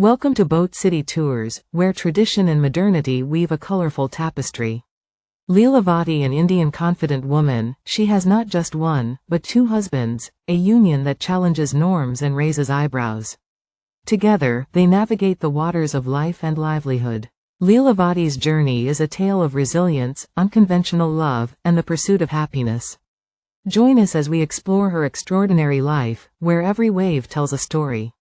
Welcome to Boatt City Tours, where tradition and modernity weave a colorful tapestry. Lilavati, an Indian confident woman, she has not just one, but two husbands, a union that challenges norms and raises eyebrows. Together, they navigate the waters of life and livelihood. Lilavati's journey is a tale of resilience, unconventional love, and the pursuit of happiness. Join us as we explore her extraordinary life, where every wave tells a story.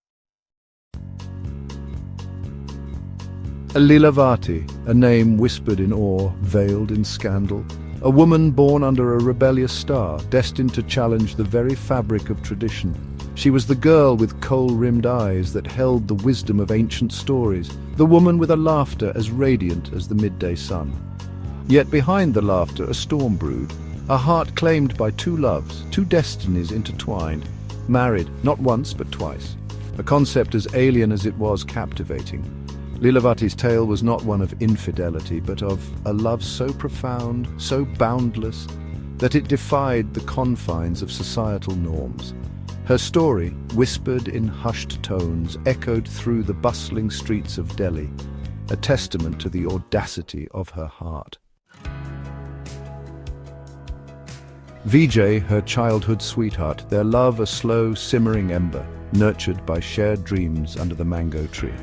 Lilavati, a name whispered in awe, veiled in scandal. A woman born under a rebellious star, destined to challenge the very fabric of tradition. She was the girl with kohl-rimmed eyes that held the wisdom of ancient stories, the woman with a laughter as radiant as the midday sun. Yet behind the laughter a storm brewed, a heart claimed by two loves, two destinies intertwined, married not once but twice. A concept as alien as it was captivating. Lilavati's tale was not one of infidelity, but of a love so profound, so boundless, that it defied the confines of societal norms. Her story, whispered in hushed tones, echoed through the bustling streets of Delhi, a testament to the audacity of her heart. Vijay, her childhood sweetheart, their love a slow, simmering ember, nurtured by shared dreams under the mango tree.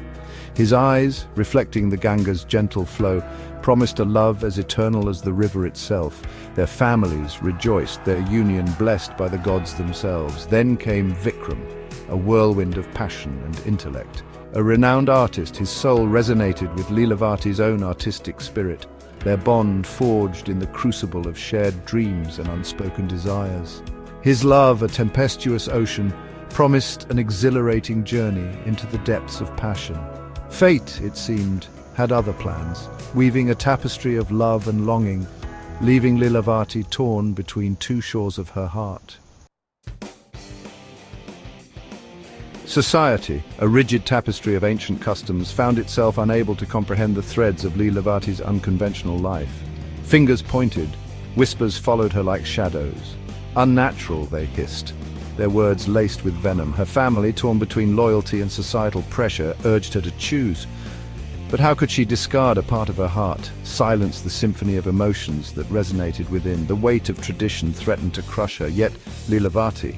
His eyes, reflecting the Ganga's gentle flow, promised a love as eternal as the river itself. Their families rejoiced, their union blessed by the gods themselves. Then came Vikram, a whirlwind of passion and intellect. A renowned artist, his soul resonated with Lilavati's own artistic spirit, their bond forged in the crucible of shared dreams and unspoken desires. His love, a tempestuous ocean, promised an exhilarating journey into the depths of passion. Fate, it seemed, had other plans, weaving a tapestry of love and longing, leaving Lilavati torn between two shores of her heart. Society, a rigid tapestry of ancient customs, found itself unable to comprehend the threads of Lilavati's unconventional life. Fingers pointed, whispers followed her like shadows. Unnatural, they hissed, their words laced with venom. Her family, torn between loyalty and societal pressure, urged her to choose. But how could she discard a part of her heart, silence the symphony of emotions that resonated within? The weight of tradition threatened to crush her, yet Lilavati,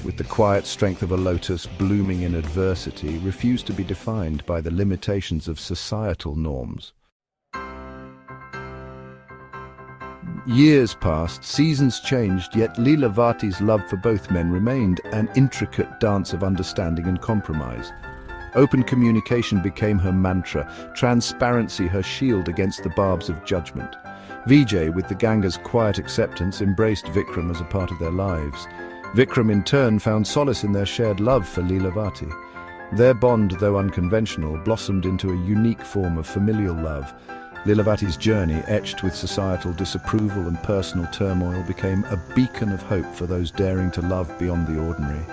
with the quiet strength of a lotus blooming in adversity, refused to be defined by the limitations of societal norms. Years passed, seasons changed, yet Lilavati's love for both men remained, an intricate dance of understanding and compromise. Open communication became her mantra, transparency her shield against the barbs of judgment. Vijay, with the Ganga's quiet acceptance, embraced Vikram as a part of their lives. Vikram in turn found solace in their shared love for Lilavati. Their bond, though unconventional, blossomed into a unique form of familial love. Lilavati's journey, etched with societal disapproval and personal turmoil, became a beacon of hope for those daring to love beyond the ordinary.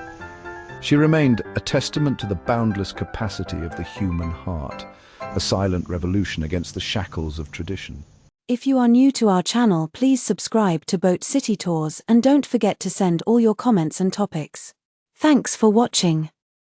She remained a testament to the boundless capacity of the human heart, a silent revolution against the shackles of tradition. If you are new to our channel, please subscribe to Boatt City Tours and don't forget to send all your comments and topics. Thanks for watching.